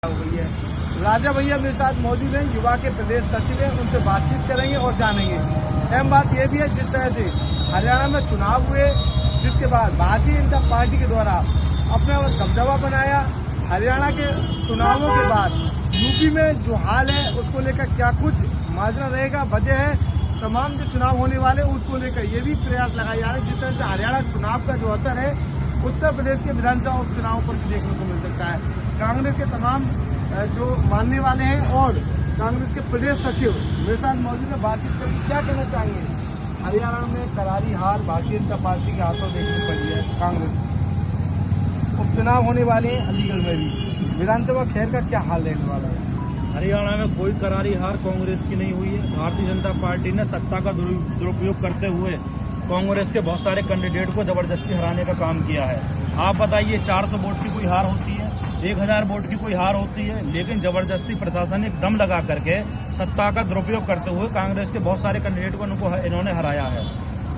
हो गई है। राजा भैया मेरे साथ मौजूद हैं, युवा के प्रदेश सचिव हैं, उनसे बातचीत करेंगे और जानेंगे। अहम बात यह भी है, जिस तरह से हरियाणा में चुनाव हुए, जिसके बाद भारतीय जनता पार्टी के द्वारा अपना दबदबा बनाया, हरियाणा के चुनावों के बाद यूपी में जो हाल है उसको लेकर क्या कुछ माजरा रहेगा, वजह है तमाम जो चुनाव होने वाले उसको लेकर ये भी प्रयास लगाए जा रहे हैं। जिस तरह से हरियाणा चुनाव का जो असर है उत्तर प्रदेश के विधानसभा उपचुनाव पर भी देखने को मिल सकता है। कांग्रेस के तमाम जो मानने वाले हैं और कांग्रेस के प्रदेश सचिव मेरे साथ मौजूद है, बातचीत करके क्या कहना चाहेंगे। हरियाणा में करारी हार भारतीय जनता पार्टी के हाथों देखनी पड़ी है। कांग्रेस उपचुनाव होने वाले हैं, अलीगढ़ में भी विधानसभा खैर का क्या हाल रहने वाला है। हरियाणा में कोई करारी हार कांग्रेस की नहीं हुई है। भारतीय जनता पार्टी ने सत्ता का दुरुपयोग करते हुए कांग्रेस के बहुत सारे कैंडिडेट को जबरदस्ती हराने का काम किया है। आप बताइए, 400 वोट की कोई हार होती है, 1000 वोट की कोई हार होती है, लेकिन जबरदस्ती प्रशासनिक दम लगा करके सत्ता का दुरुपयोग करते हुए कांग्रेस के बहुत सारे कैंडिडेट को इन्होंने हराया है।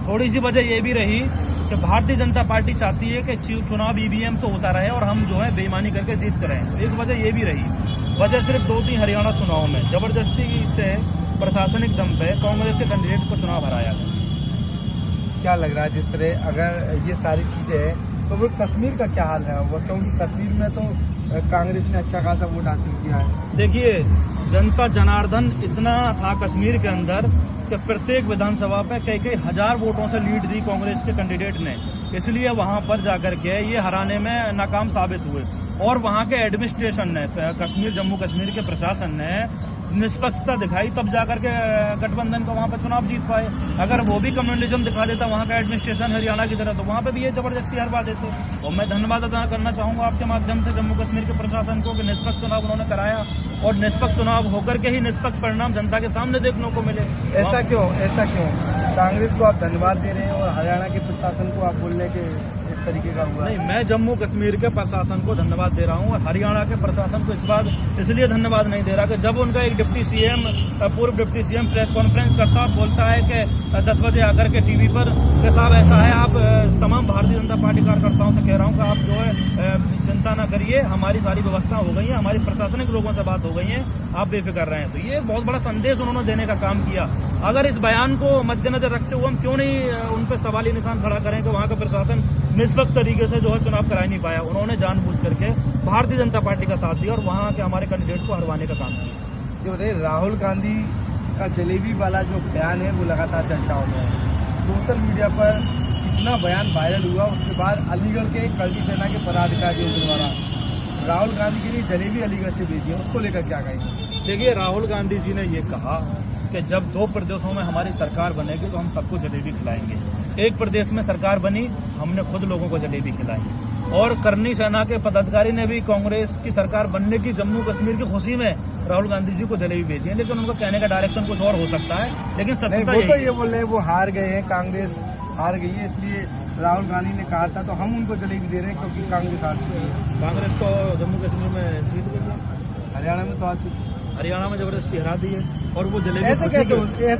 थोड़ी सी वजह ये भी रही कि भारतीय जनता पार्टी चाहती है कि चुनाव ईवीएम से होता रहे और हम जो है बेईमानी करके जीत करें। तो एक वजह ये भी रही। वजह सिर्फ 2-3 हरियाणा चुनाव में जबरदस्ती से प्रशासनिक दम पे कांग्रेस के कैंडिडेट को चुनाव हराया गया। क्या लग रहा है, जिस तरह अगर ये सारी चीजें हैं तो वो कश्मीर का क्या हाल है, वो क्योंकि कश्मीर में तो कांग्रेस ने अच्छा खासा वोट हासिल किया है। देखिए, जनता जनार्दन इतना था कश्मीर के अंदर कि प्रत्येक विधानसभा पे कई हजार वोटों से लीड दी कांग्रेस के कैंडिडेट ने, इसलिए वहां पर जाकर के ये हराने में नाकाम साबित हुए। और वहां के एडमिनिस्ट्रेशन ने, कश्मीर जम्मू कश्मीर के प्रशासन ने निष्पक्षता दिखाई, तब जाकर के गठबंधन को वहां पर चुनाव जीत पाए। अगर वो भी कम्युनलिज्म दिखा देता वहां का एडमिनिस्ट्रेशन हरियाणा की तरह, तो वहां पे भी ये जबरदस्ती हरवा देते। और मैं धन्यवाद अदा करना चाहूंगा आपके माध्यम से जम्मू कश्मीर के प्रशासन को कि निष्पक्ष चुनाव उन्होंने कराया और निष्पक्ष चुनाव होकर के ही निष्पक्ष परिणाम जनता के सामने देखने को मिले। ऐसा क्यों कांग्रेस को आप धन्यवाद दे रहे हैं और हरियाणा के प्रशासन को आप बोल रहे हैं कि इस तरीके का हुआ? नहीं, मैं जम्मू कश्मीर के प्रशासन को धन्यवाद दे रहा हूँ और हरियाणा के प्रशासन को इस बात इसलिए धन्यवाद नहीं दे रहा कि जब उनका एक डिप्टी सीएम, पूर्व डिप्टी सीएम प्रेस कॉन्फ्रेंस करता और बोलता है कि 10 बजे आकर के टीवी पर कि साहब ऐसा है, आप तमाम भारतीय जनता पार्टी कार्यकर्ताओं से कह रहा हूँ कि आप जो है चिंता न करिए, हमारी सारी व्यवस्था हो गई है, हमारी प्रशासनिक लोगों से बात हो गई है, आप बेफिक्र रहे हैं। तो ये बहुत बड़ा संदेश उन्होंने देने का काम किया। अगर इस बयान को मद्देनजर रखते हुए हम क्यों नहीं उन पर सवाली निशान खड़ा करें कि वहां का प्रशासन निष्पक्ष तरीके से जो है चुनाव करा नहीं पाया। उन्होंने जानबूझ करके भारतीय जनता पार्टी का साथ दिया और वहां के हमारे कैंडिडेट को हरवाने का काम किया। जो बताइए, राहुल गांधी का जलेबी वाला जो बयान है वो लगातार चर्चाओं में है। सोशल मीडिया पर इतना बयान वायरल हुआ, उसके बाद अलीगढ़ के कर्दी सेना के पदाधिकारियों के द्वारा राहुल गांधी के लिए जलेबी अलीगढ़ से भेजी है, उसको लेकर क्या कहेंगे? देखिए, राहुल गांधी जी ने ये कहा कि जब 2 प्रदेशों में हमारी सरकार बनेगी तो हम सबको जलेबी खिलाएंगे। एक प्रदेश में सरकार बनी, हमने खुद लोगों को जलेबी खिलाई। और करनी सेना के पदाधिकारी ने भी कांग्रेस की सरकार बनने की जम्मू कश्मीर की खुशी में राहुल गांधी जी को जलेबी भेजी है। लेकिन उनको कहने का डायरेक्शन कुछ और हो सकता है, लेकिन सत्ता वो तो ये बोल रहे हैं वो हार गए हैं, कांग्रेस हार गई है, इसलिए राहुल गांधी ने कहा था तो हम उनको जलेबी दे रहे हैं क्योंकि कांग्रेस हार चुकी है। कांग्रेस को जम्मू कश्मीर में जीत गई है, हरियाणा में तो आ चुकी है, हरियाणा में जबरदस्ती हरा दी है और वो जलेबी ऐसे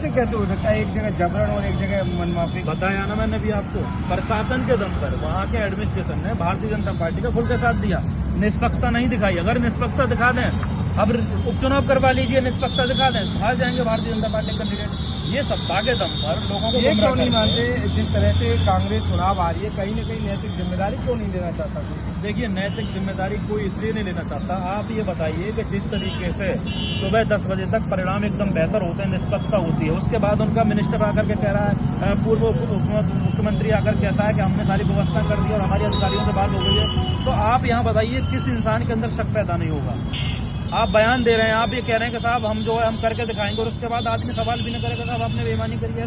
कैसे हो सकता है? एक जगह जबरन और एक जगह मनमाफी। बताया ना मैंने भी आपको, प्रशासन के दम पर वहाँ के एडमिनिस्ट्रेशन ने भारतीय जनता पार्टी का खुल के साथ दिया, निष्पक्षता नहीं दिखाई। अगर निष्पक्षता दिखा दें, अब उपचुनाव करवा लीजिए, निष्पक्षता दिखा दें, हार जाएंगे भारतीय जनता पार्टी कैंडिडेट। ये सत्ता के दम पर लोगों को ये क्यों नहीं मानते? जिस तरह से कांग्रेस चुनाव आ रही है, कहीं न कहीं नैतिक जिम्मेदारी क्यों नहीं लेना चाहता? देखिए, नैतिक जिम्मेदारी कोई इसलिए नहीं लेना चाहता। आप ये बताइए कि जिस तरीके से सुबह 10 बजे तक परिणाम एकदम बेहतर होते हैं, निष्पक्षता होती है, उसके बाद उनका मिनिस्टर आकर के कह रहा है, पूर्व मुख्यमंत्री आकर कहता है कि हमने सारी व्यवस्था कर दी और हमारे अधिकारियों से बात हो गई है। तो आप यहाँ बताइए किस इंसान के अंदर शक पैदा नहीं होगा? आप बयान दे रहे हैं, आप ये कह रहे हैं कि साहब हम जो है हम करके दिखाएंगे और उसके बाद आदमी सवाल भी नहीं करेगा साहब आपने बेईमानी करी है।